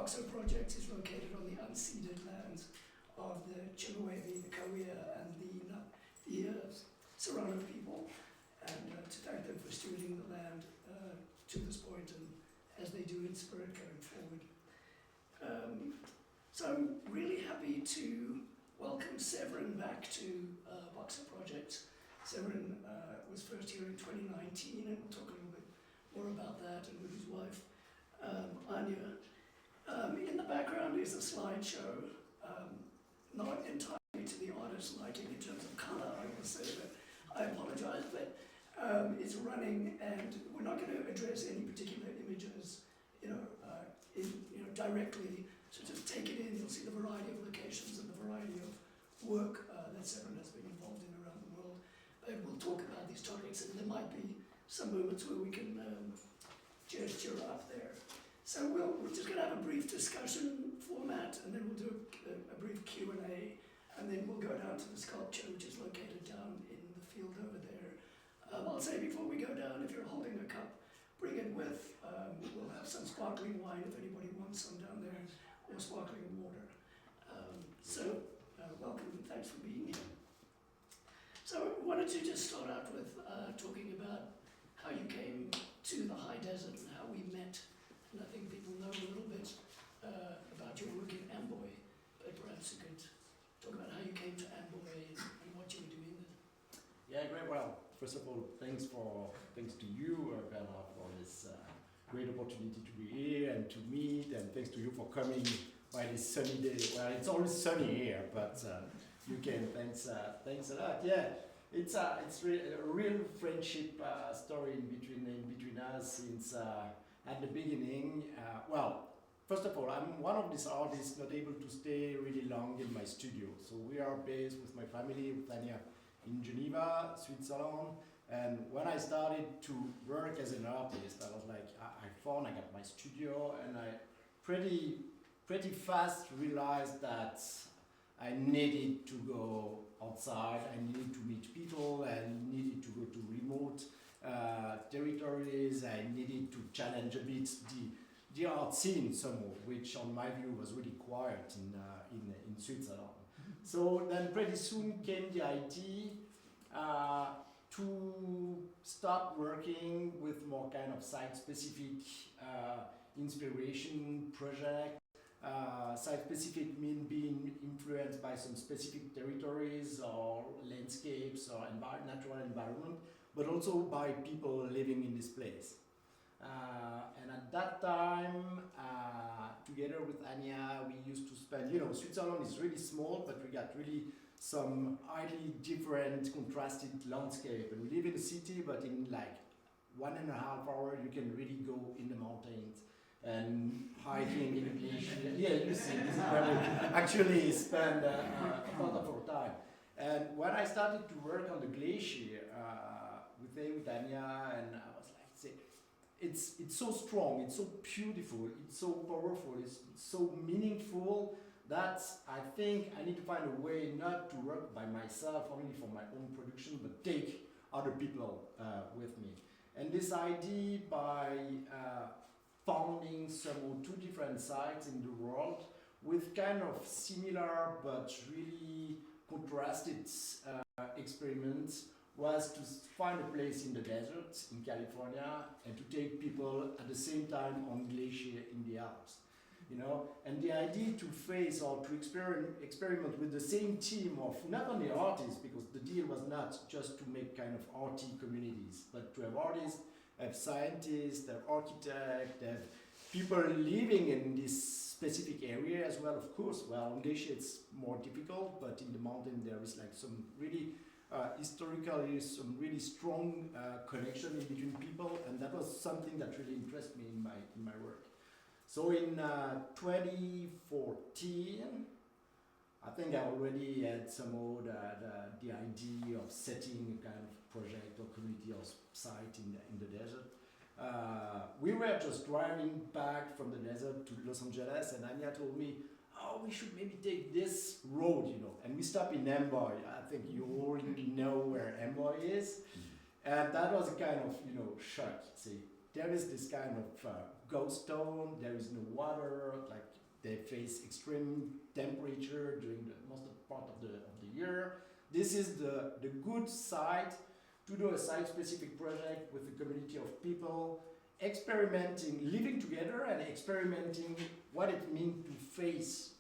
Boxer project is located on the unceded lands of the Chihuahua, the Kauai, and the surrounding people, and to thank them for stewarding the land to this point, and as they do in spirit going forward. So I'm really happy to welcome Séverin back to Boxer Project. Séverin was first here in 2019, and we'll talk a little bit more about that, and with his wife, Anya. In the background is a slideshow, not entirely to the artist's liking in terms of color, I will say that. I apologize, but it's running, and we're not going to address any particular images, directly. So just take it in. You'll see the variety of locations and the variety of work that Séverin has been involved in around the world. But we'll talk about these topics, and there might be some moments where we can gesture up there. So we're just going to have a brief discussion format, and then we'll do a brief Q&A, and then we'll go down to the sculpture, which is located down in the field over there. I'll say before we go down, if you're holding a cup, bring it with. We'll have some sparkling wine if anybody wants some down there, or sparkling water. Welcome and thanks for being here. So I wanted to just start out with talking about how you came to the high desert and how we met. And I think people know a little bit about your work in Amboy, but perhaps you could talk about how you came to Amboy and what you were doing there. Yeah, great. Well, first of all, thanks to you, Bernard, for this great opportunity to be here and to meet, and thanks to you for coming by this sunny day. Well, it's always sunny here, but you can. Thanks a lot. Yeah, it's a real friendship story in between us since at the beginning. Well, first of all, I'm one of these artists not able to stay really long in my studio. So we are based with my family, with Anya, in Geneva, Switzerland. And when I started to work as an artist, I was like, I got my studio, and I pretty fast realized that I needed to go outside, I needed to meet people, I needed to go to remote territories, I needed to challenge a bit the art scene somehow, which on my view was really quiet in Switzerland. So then pretty soon came the idea to start working with more kind of site-specific inspiration project. Site-specific mean being influenced by some specific territories or landscapes or natural environment, but also by people living in this place. And at that time, together with Anya, we used to spend, Switzerland is really small, but we got really some highly different, contrasted landscape. And we live in a city, but in like 1.5 hours, you can really go in the mountains and hiking in a glacier. Yeah, you see, this is where we actually spend a lot of our time. And when I started to work on the glacier with Anya, and I was like, it's so strong, it's so beautiful, it's so powerful, it's so meaningful that I think I need to find a way not to work by myself, only for my own production, but take other people with me. And this idea by founding some 2 different sites in the world with kind of similar but really contrasted experiments was to find a place in the desert in California and to take people at the same time on glacier in the Alps. And the idea to face or to experiment with the same team of not only artists, because the deal was not just to make kind of arty communities, but to have artists, have scientists, have architects, have people living in this specific area as well, of course. Well, on glacier it's more difficult, but in the mountain there is like some really historically some really strong connection in between people, and that was something that really interested me in my work. So in 2014, I think I already had somehow the idea of setting a kind of project or community or site in the desert. We were just driving back from the desert to Los Angeles, and Anya told me, oh, we should maybe take this road, and we stopped in Amboy. I think you already know where Amboy is. And that was a kind of, shock. See, there is this kind of ghost town. There is no water. Like they face extreme temperature during the most of part of the year. This is the good side to do a site-specific project with a community of people experimenting, living together and experimenting what it means to face,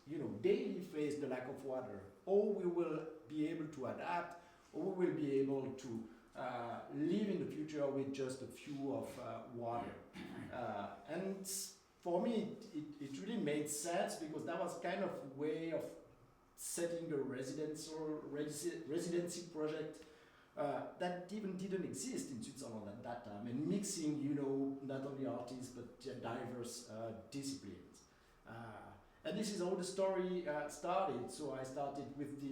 daily face the lack of water. Or we will be able to adapt, or we will be able to live in the future with just a few of water. And for me, it really made sense because that was kind of a way of setting a residency project that even didn't exist in Switzerland at that time, and mixing, not only artists but diverse disciplines. And this is how the story started. So I started with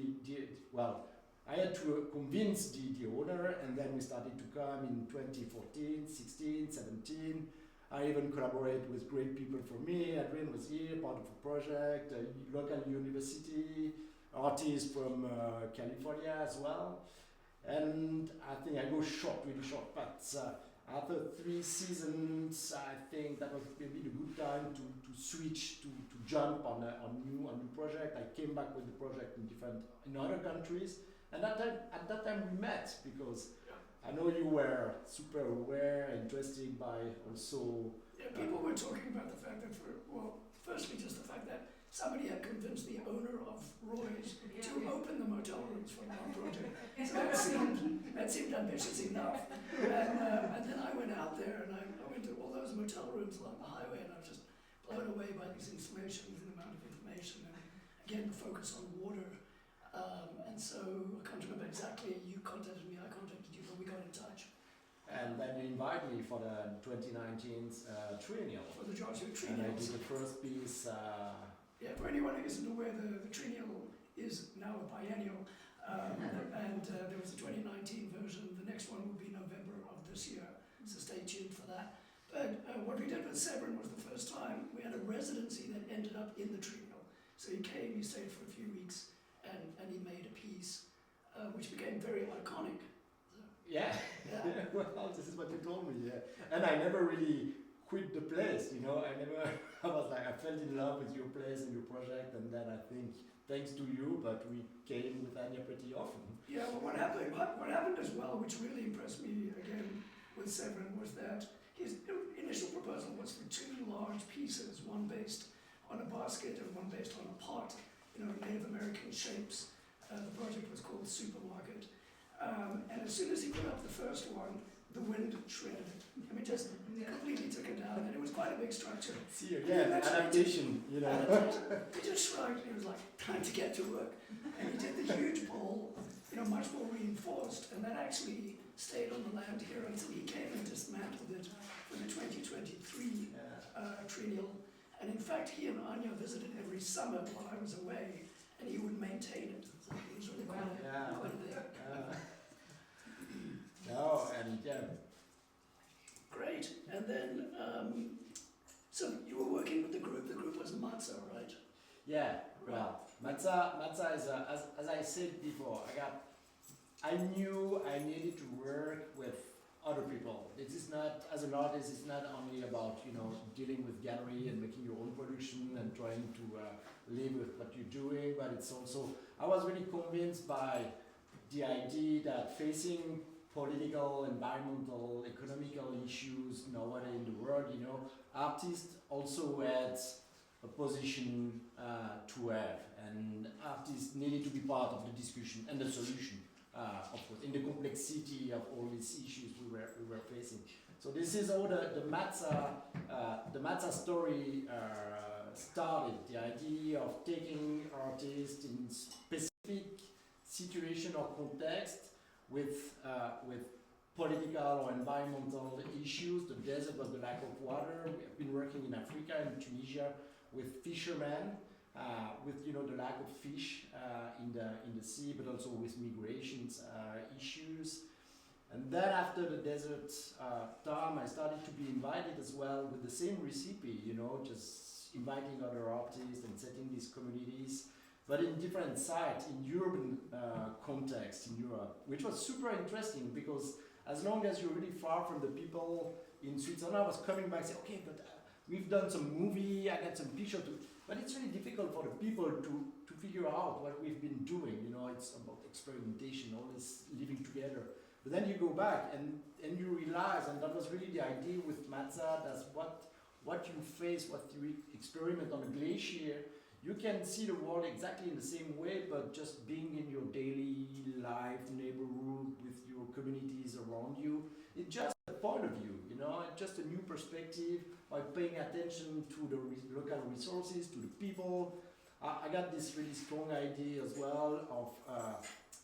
I had to convince the owner, and then we started to come in 2014, 16, 17. I even collaborate with great people from me. Adrian was here, part of a project, a local university, artists from California as well. And I think I go really short, but after 3 seasons, I think that was maybe the good time to switch, to jump on new project. I came back with the project in other countries, and at that time we met because I know you were super aware, interested by also. Yeah, people were talking about the fact that firstly just the fact that somebody had convinced the owner of Roy's to open the motel rooms for our project. So that seemed ambitious enough. And then I went out there and I went to all those motel rooms along the highway, and I was just blown away by these installations and the amount of information, and again the focus on water. And so I can't remember exactly, you contacted me, I contacted you, but we got in touch. And then you invited me for the 2019 triennial. For the Georgia Triennial. And I did the first piece. For anyone who isn't aware, the triennial is now a biennial, and there was a 2019 version. The next one will be November of this year, so stay tuned for that. But what we did with Séverin was the first time we had a residency that ended up in the triennial. So he came, he stayed for a few weeks, and he made a piece which became very iconic. So, yeah. Well, this is what you told me. Yeah, and I never really quit the place. I was like, I fell in love with your place and your project, and then I think thanks to you, but we came with Anya pretty often. Yeah, well, what happened as well, which really impressed me again with Séverin, was that his initial proposal was for 2 large pieces, one based on a basket and one based on a pot, Native American shapes. The project was called Supermarket. And as soon as he put up the first one, the wind shredded it. I mean, just completely took it down, and it was quite a big structure. See, again, adaptation, He just shrugged, and he was like, time to get to work. And he did the huge pole, much more reinforced, and that actually stayed on the land here until he came and dismantled it for the 2023 triennial. And in fact, he and Anya visited every summer while I was away, and he would maintain it. So it was really quite a thing. Great. And then, so you were working with the group. The group was Matza, right? Yeah. Well, Matza is as I said before. I knew I needed to work with other people. It is not, as an artist, it's not only about dealing with gallery and making your own production and trying to live with what you're doing, but it's also, I was really convinced by the idea that facing political, environmental, economical issues nowadays in the world, artists also had a position to have, and artists needed to be part of the discussion and the solution, of course, in the complexity of all these issues we were facing. So this is how the Matza story started. The idea of taking artists in specific situation or context with political or environmental issues. The desert was the lack of water. We have been working in Africa and Tunisia with fishermen, with the lack of fish in the sea, but also with migrations issues. And then after the desert time, I started to be invited as well with the same recipe, just inviting other artists and setting these communities, but in different sites, in urban context in Europe, which was super interesting because as long as you're really far from the people in Switzerland, I was coming back and saying, okay, but we've done some movie, I got some picture too, but it's really difficult for the people to figure out what we've been doing. You know, it's about experimentation, always living together. But then you go back and you realize, and that was really the idea with Matza, that's what you face, what you experiment on a glacier, you can see the world exactly in the same way, but just being in your daily life, neighborhood, with your communities around you. It's just a point of view, you know, it's just a new perspective by paying attention to the local resources, to the people. I got this really strong idea as well of,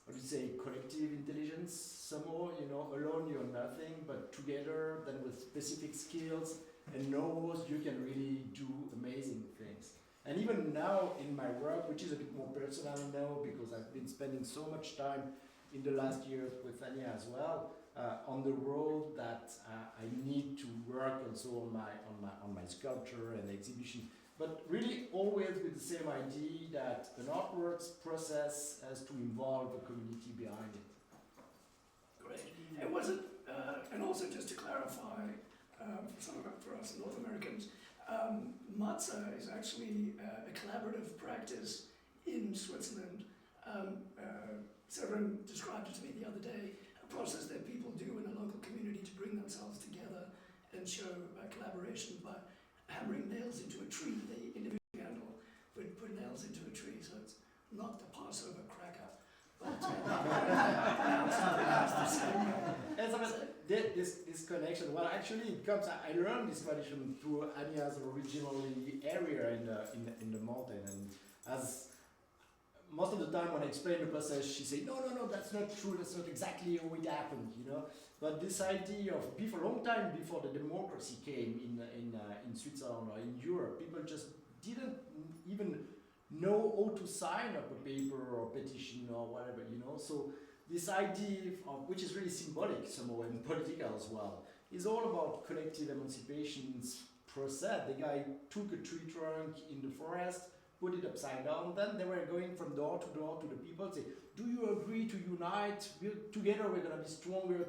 what do you say, collective intelligence somehow, you know, alone you're nothing, but together, then with specific skills and knows, you can really do amazing things. And even now in my work, which is a bit more personal now because I've been spending so much time in the last years with Anya as well, on the road that I need to work also on my sculpture and exhibition, but really always with the same idea that an artworks process has to involve a community behind it. Great. And was it, and also just to clarify, for us North Americans, Matza is actually a collaborative practice in Switzerland. Séverin described it to me the other day, a process that people do in a local community to bring themselves together and show collaboration by hammering nails into a tree. They individually handle, but put nails into a tree, so it's not the Passover cracker, but pronounced the same way. This connection, well, actually it comes, I learned this tradition through Anya's originally area in the mountain, and as most of the time when I explain the process, she said, no, that's not true, that's not exactly how it happened, you know. But this idea of, before, long time before the democracy came in Switzerland or in Europe, people just didn't even know how to sign up a paper or petition or whatever, you know. So this idea, which is really symbolic somehow and political as well, is all about collective emancipation's process. The guy took a tree trunk in the forest, put it upside down, then they were going from door to the people, say, do you agree to unite? Together we're going to be stronger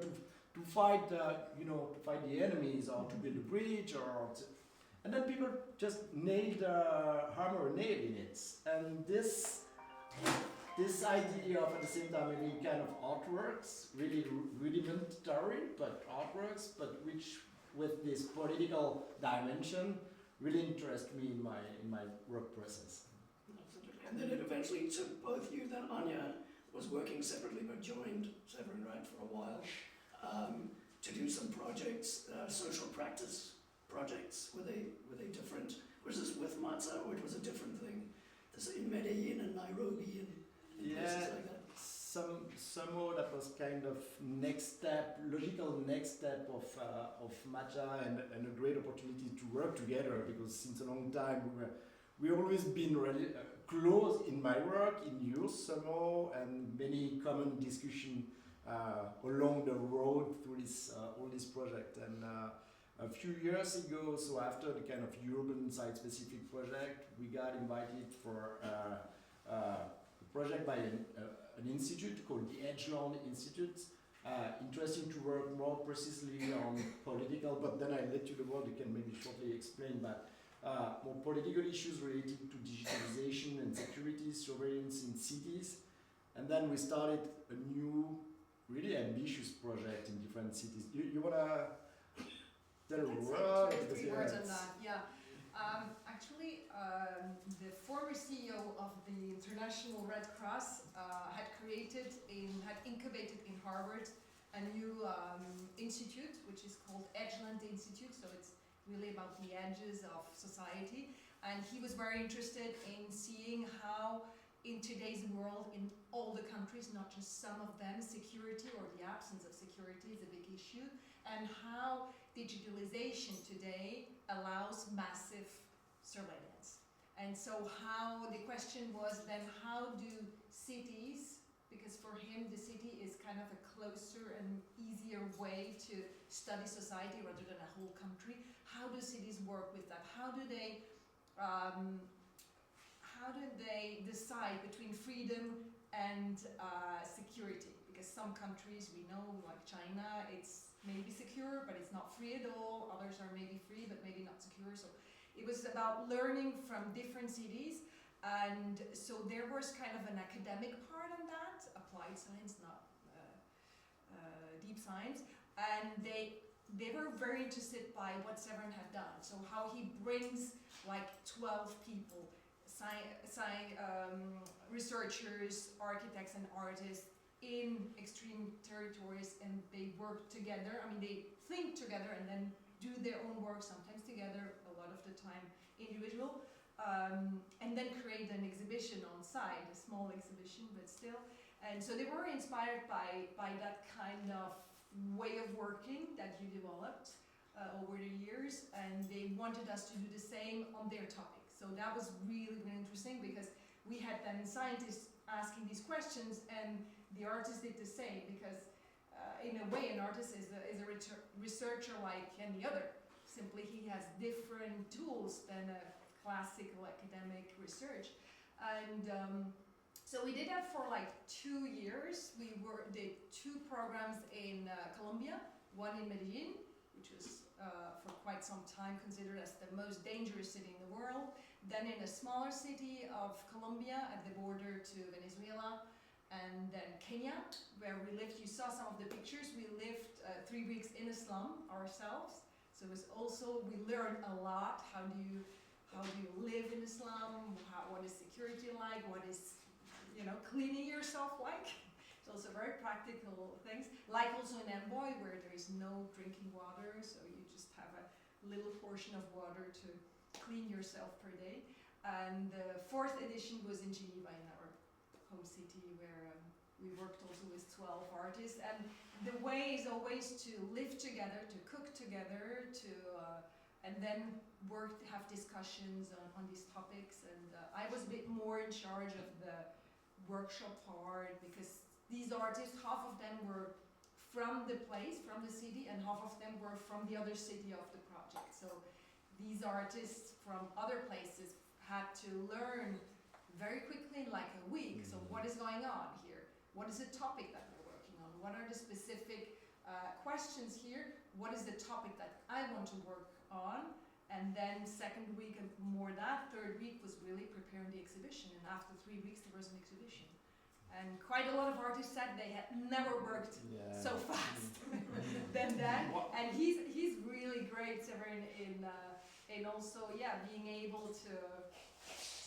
to fight, to fight the enemies, or to build a bridge, and then people just nailed hammer nail in it. And this idea of, at the same time, having kind of artworks, really rudimentary, but artworks, but which with this political dimension, really interest me in my work process. Absolutely. And then it eventually took both you, then Anya was working separately but joined Séverin, right, for a while, to do some projects, social practice projects. Were they different? Was this with Matza, or it was a different thing? This in Medellin and Nairobi and places like that? Somehow that was kind of logical next step of Matcha, and a great opportunity to work together, because since a long time we always been really close in my work, in yours somehow, and many common discussion along the road through this all this project. And a few years ago, so after the kind of urban site-specific project, we got invited for a project by an institute called the Edgeland Institute. Interesting to work more precisely on political, but then I let you the word, you can maybe shortly explain that. More political issues related to digitalization and security, surveillance in cities. And then we started a new, really ambitious project in different cities. You want to tell a word? Two or three words on that, yeah. Actually, the former CEO of the International Red Cross had incubated in Harvard a new institute, which is called Edgeland Institute, so it's really about the edges of society. And he was very interested in seeing how, in today's world, in all the countries, not just some of them, security or the absence of security is a big issue, and how digitalization today allows massive surveillance. And so the question was then, how do cities, because for him the city is kind of a closer and easier way to study society rather than a whole country, how do cities work with that? How do they decide between freedom and security? Because some countries we know, like China, it's maybe secure, but it's not free at all. Others are maybe free, but maybe not secure. So it was about learning from different cities. And so there was kind of an academic part on that, applied science, not deep science. And they were very interested by what Séverin had done. So how he brings like 12 people, researchers, architects and artists in extreme territories, and they work together. I mean, they think together and then do their own work, sometimes together, a lot of the time individual, and then create an exhibition on site, a small exhibition, but still. And so they were inspired by that kind of way of working that you developed over the years, and they wanted us to do the same on their topic. So that was really, really interesting, because we had then scientists asking these questions, and the artists did the same, because in a way an artist is a researcher like any other. Simply he has different tools than a classical academic research. And so we did that for like 2 years. We did 2 programs in Colombia, one in Medellin, which was for quite some time considered as the most dangerous city in the world. Then in a smaller city of Colombia at the border to Venezuela, and then Kenya, where we lived. You saw some of the pictures. We lived 3 weeks in a slum ourselves. So it was also, we learned a lot. How do you live in a slum? What is security like? What is, cleaning yourself like? It's also very practical things. Like also in Amboy, where there is no drinking water, so you just have a little portion of water to clean yourself per day. And the 4th edition was in Geneva, in our home city, where we worked also with 12 artists. And the way is always to live together, to cook together, and then have discussions on these topics. And I was a bit more in charge of the workshop part, because these artists, half of them were from the place, from the city, and half of them were from the other city of the project. So these artists from other places had to learn very quickly in like a week. So what is going on here? What is the topic that we're working on? What are the specific questions here? What is the topic that I want to work on? And then 2nd week and more that, 3rd week was really preparing the exhibition. And after 3 weeks there was an exhibition. And quite a lot of artists said they had never worked so fast than that. And he's really great, Séverin, in also being able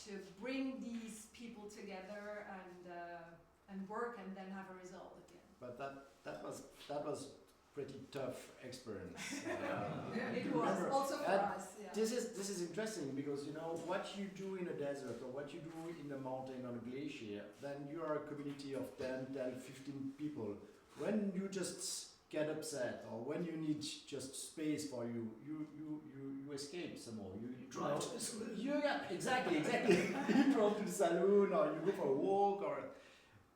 to bring these people together and work and then have a result again. But that was pretty tough experience. It was also for us. Yeah. This is interesting, because what you do in a desert or what you do in a mountain on a glacier, then you are a community of 10, 15 people. When you just get upset, or when you need just space for you escape somehow. You drive to the saloon. Exactly. You drive to the saloon, or you go for a walk,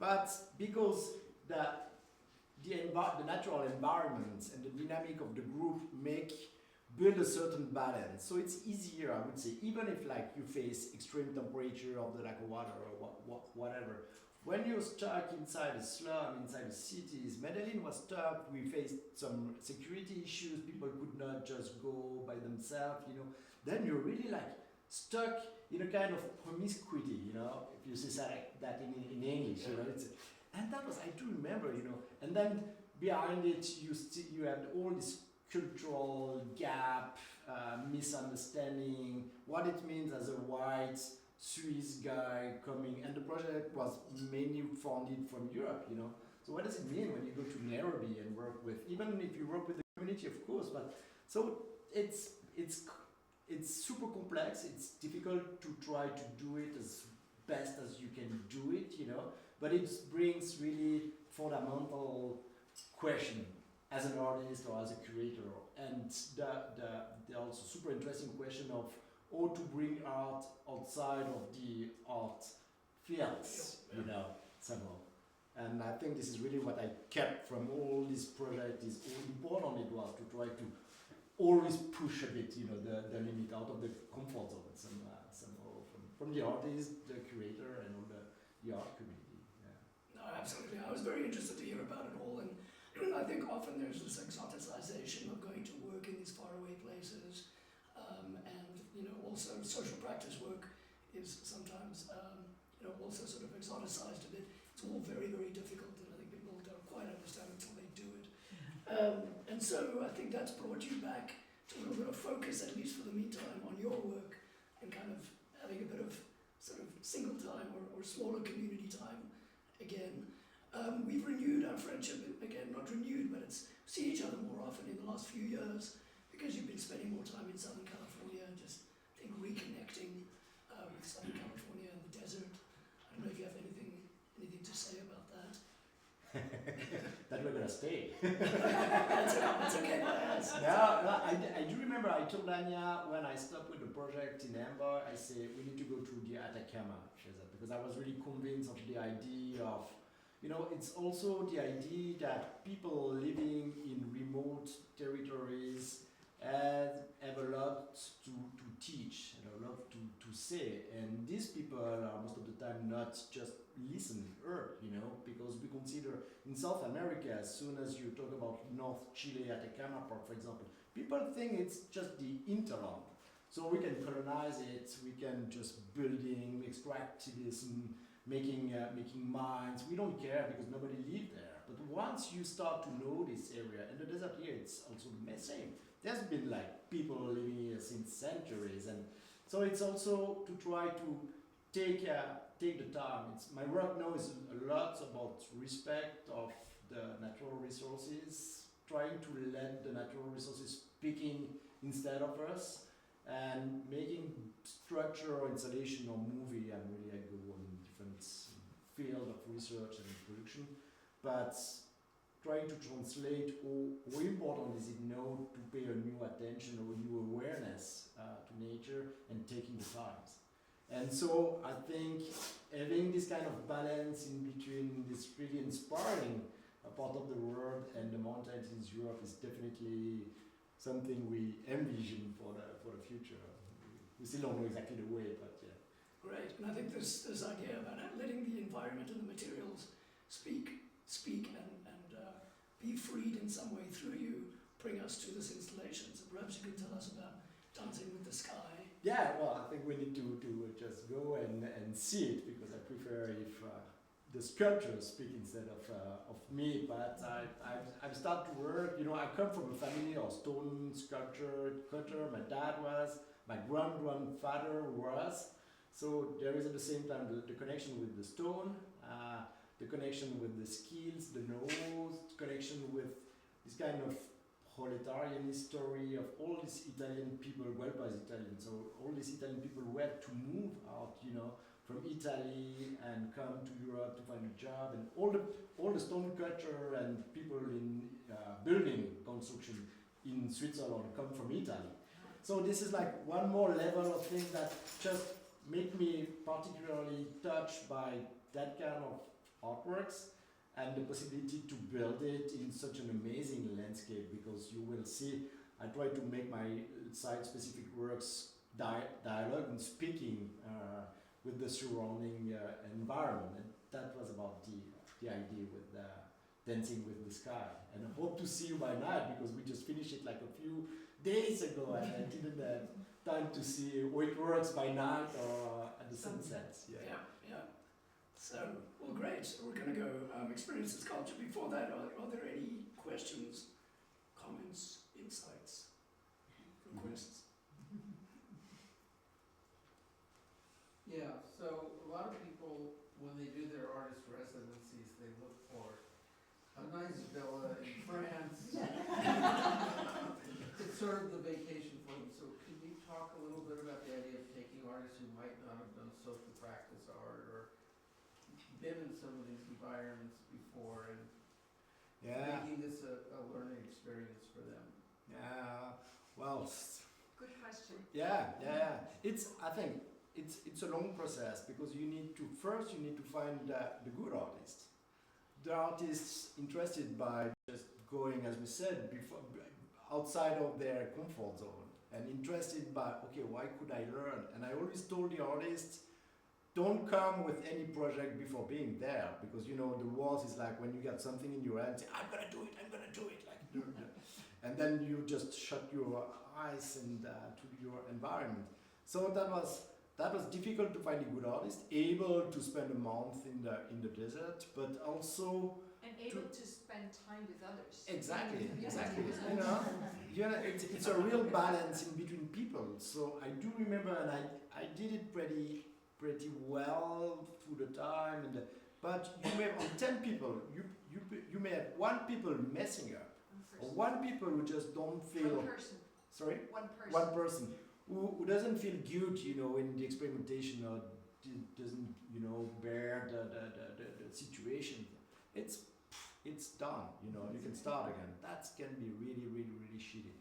but because the natural environment and the dynamic of the group build a certain balance. So it's easier, I would say, even if like you face extreme temperature of the lack of water or whatever. When you're stuck inside a slum, inside the cities, Medellin was tough. We faced some security issues. People could not just go by themselves, Then you're really like stuck in a kind of promiscuity, if you say that in English, and that was, I do remember, and then behind it, you had all this cultural gap, misunderstanding, what it means as a white Swiss guy coming, and the project was mainly funded from Europe, So what does it mean when you go to Nairobi and work with, even if you work with the community, of course, but so it's super complex. It's difficult to try to do it as best as you can do it, but it brings really fundamental question as an artist or as a curator, and the also super interesting question of how to bring art outside of the art fields, somehow. And I think this is really what I kept from all this project, is how important it was to try to always push a bit, the limit out of the comfort zone, somehow from the artist, the curator, and all the art community. No, absolutely. I was very interested to hear about it all, and I think often there's this exoticization of going to work in these faraway places, and also social practice work is sometimes also sort of exoticized a bit. It's all very, very difficult, and I think people don't quite understand until they do it. And so I think that's brought you back to a little bit of focus, at least for the meantime, on your work and kind of having a bit of sort of single time or smaller community time again. We've renewed our friendship, again, not renewed, but it's seen each other more often in the last few years because you've been spending more time in Southern California, just, I think, reconnecting with Southern California and the desert. I don't know if you have anything to say about that. That we're gonna stay. That's okay, no, I do remember I told Anya when I stopped with the project in Amber, I said we need to go to the Atacama desert because I was really convinced of the idea of, it's also the idea that people living in remote territories have a lot to teach and a lot to say, and these people are most of the time not just listen heard, because we consider in South America, as soon as you talk about North Chile, Atacama Park, for example, people think it's just the hinterland. So we can colonize it, we can just building, extractivism, making mines. We don't care because nobody lived there. But once you start to know this area, and the desert here, it's also the same. There's been like people living here since centuries, and so it's also to try to take the time. My work now is a lot about respect of the natural resources, trying to let the natural resources speaking instead of us, and making structure or installation or movie. I go on different field of research and production, but trying to translate how important is it now to pay a new attention or a new awareness to nature and taking the times. And so I think having this kind of balance in between this really inspiring part of the world and the mountains in Europe is definitely something we envision for the future. We still don't know exactly the way, but yeah. Great, and I think this idea about letting the environment and the materials speak and be freed in some way through you bring us to this installation. So perhaps you could tell us about Dancing with the Sky. Yeah, well, I think we need to just go and see it, because I prefer if the sculptures speak instead of me. But I've started to work. I come from a family of stone sculpture cutter. My dad was, my grandfather was. So there is at the same time the connection with the stone, the connection with the skills, the nose, connection with this kind of proletarian history of all these Italian people. Guelpa is Italian, so all these Italian people who had to move out, from Italy and come to Europe to find a job, and all the stone culture and people in building construction in Switzerland come from Italy. So this is like one more level of things that just make me particularly touched by that kind of artworks and the possibility to build it in such an amazing landscape, because you will see, I try to make my site-specific works dialogue and speaking with the surrounding environment, and that was about the idea with Dancing with the Sky. And I hope to see you by night, because we just finished it like a few days ago, and I didn't have time to see how it works by night or at the sunsets. Yeah. So, well, great. So we're going to go experience this culture. Before that, are there any questions, comments, insights, requests? Yeah, so a lot of people, when they do their artist residencies, they look for a nice villa in France. It's sort of the vacation for them. So can you talk a little bit about the idea of taking artists who might not have done social practice art or been in some of these environments before, and making this a learning experience for them? Yeah, well, Good question. yeah. I think it's a long process, because you need to find the good artists, the artists interested by just going, as we said before, outside of their comfort zone, and interested by, okay, why could I learn? And I always told the artists, don't come with any project before being there, because you know the world is like when you got something in your hand, say, I'm gonna do it, like, and then you just shut your eyes and to your environment. So that was difficult to find a good artist, able to spend a month in the desert, but also And able to spend time with others. exactly. Yeah. It's a real balance in between people. So I do remember, and I did it pretty well through the time. But you may on 10 people, you may have one people messing up, or one people who just don't feel. One person. Sorry. One person. One person who doesn't feel good, in the experimentation, or doesn't bear the situation. It's done, you can start again. That can be really shitty.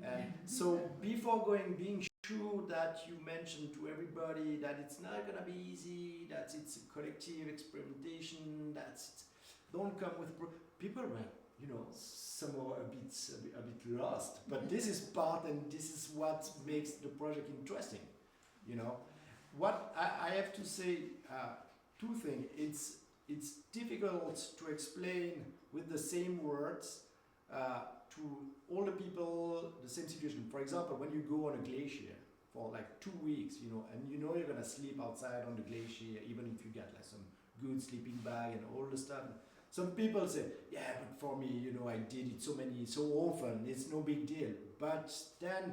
And so before being sure that you mention to everybody that it's not gonna be easy, that it's a collective experimentation, don't come with people were, somehow a bit lost. But this is part, and this is what makes the project interesting, What I have to say, two things. It's difficult to explain with the same words to all the people the same situation. For example, when you go on a glacier for like 2 weeks, and you're gonna sleep outside on the glacier, even if you get like some good sleeping bag and all the stuff. Some people say, yeah, but for me, I did it so often, it's no big deal. But then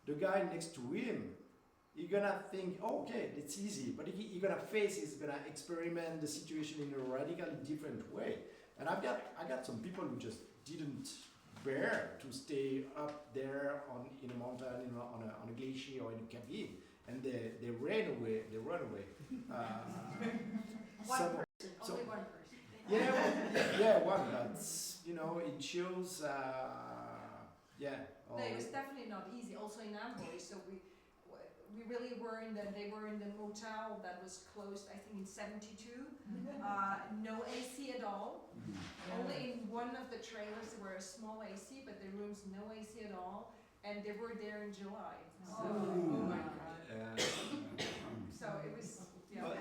the guy next to him, you're gonna think, oh, okay, it's easy, but he's gonna experiment the situation in a radically different way. And I got some people who just didn't bear to stay up there in a mountain, on a glacier or in a cabin, and they ran away. One person, only one person. Yeah, one. But it shows. No, it was definitely not easy. Also in Amboy, so we really were they were in the motel that was closed, I think in 72. No AC at all. Only in one of the trailers there were a small AC, but the rooms no AC at all. And they were there in July. Oh my God. So it was,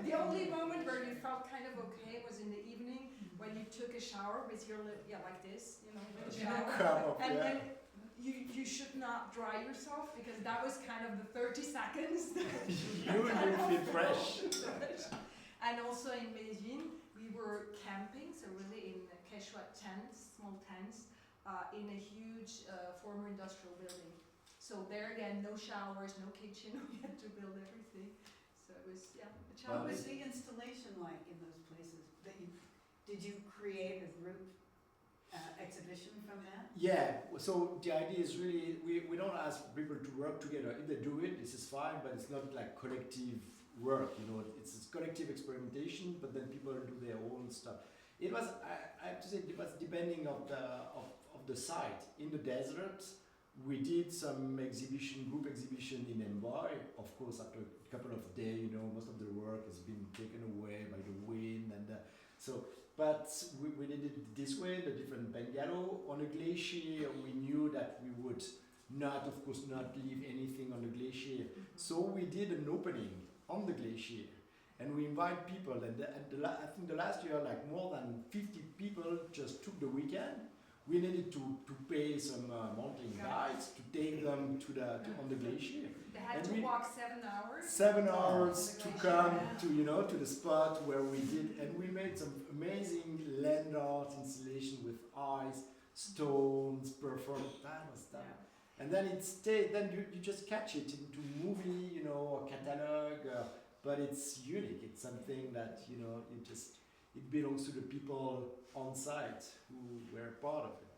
the only moment where you felt kind of okay was in the evening when you took a shower with your like this, with a shower. And then you should not dry yourself, because that was kind of the 30 seconds. you feel fresh. And also in Medellin, we were camping, so really in Quechua tents, small tents, in a huge former industrial building. So there again, no showers, no kitchen, we had to build everything. So it was, a What challenge. was the installation like in those places? Did you create a group exhibition from that? Yeah, so the idea is really, we don't ask people to work together. If they do it, this is fine, but it's not like collective work, it's collective experimentation, but then people do their own stuff. It was, I have to say, it was depending of the site. In the desert, we did some group exhibition in Amboy. Of course, after a couple of days, most of the work has been taken away by the wind, and but we did it this way, the different bungalow. On a glacier, we knew that we would not leave anything on the glacier. So we did an opening on the glacier, and we invite people. And I think the last year, like more than 50 people just took the weekend. We needed to pay some mountain guides to take them on the glacier. They had to walk 7 hours. 7 hours to come to the spot where we did, and we made some amazing land art installation with ice, stones, performed. That was done. Yeah. And then it stayed. Then you just catch it into movie, or catalog. But it's unique. It's something that it belongs to the people on site who were part of it.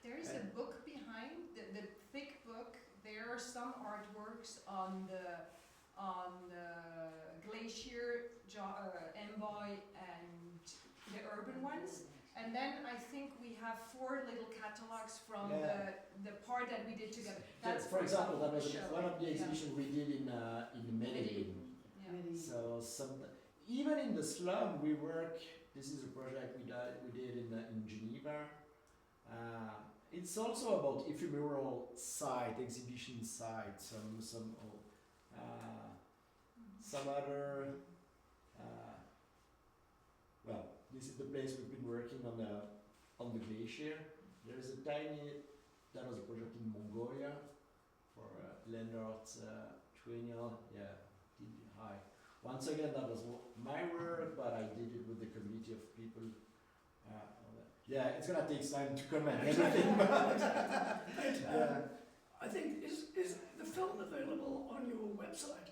There is a book behind the thick book. There are some artworks on the glacier, Amboy, and the urban ones. And then I think we have 4 little catalogs from the part that we did together. That's for example, that was show. one of the exhibitions we did in Medellin. Yeah. So even in the slum we work. This is a project we did in Geneva. It's also about ephemeral site, exhibition sites, some other this is the place we've been working on the glacier. There is a tiny, that was a project in Mongolia for Leonard Triennial. Yeah, hi. Once again, that was my work, but I did it with the community of people. Yeah, it's gonna take time to comment everything. I think is the film available on your website?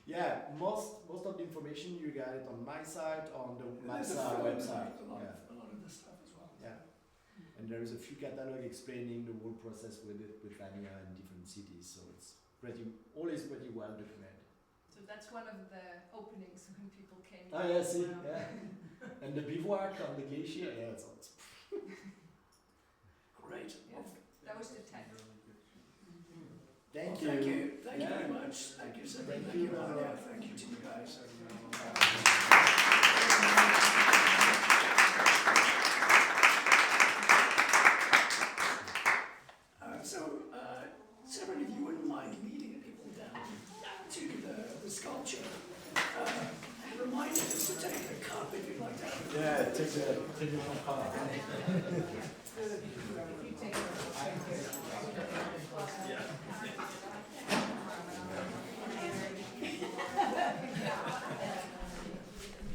Yeah, most of the information you got it on my site, on the There's a Matsa film, website. a lot of this stuff as well. Yeah. And there is a few catalog explaining the whole process with Vania in different cities, so it's always pretty well documented. So that's one of the openings when people came. Oh yeah, see, Wow. yeah. And the bivouac on the glacier, yeah, it's Great. Yeah. That was the tent. Thank Well, you. Thank you very much. Thank you, Séverin. Thank Thank you, you, Vanya. Barbara. Thank you to you guys. Séverin, if you wouldn't mind leading people down to the sculpture, remind us to take a cup if you'd like to have a Yeah, take the champagne.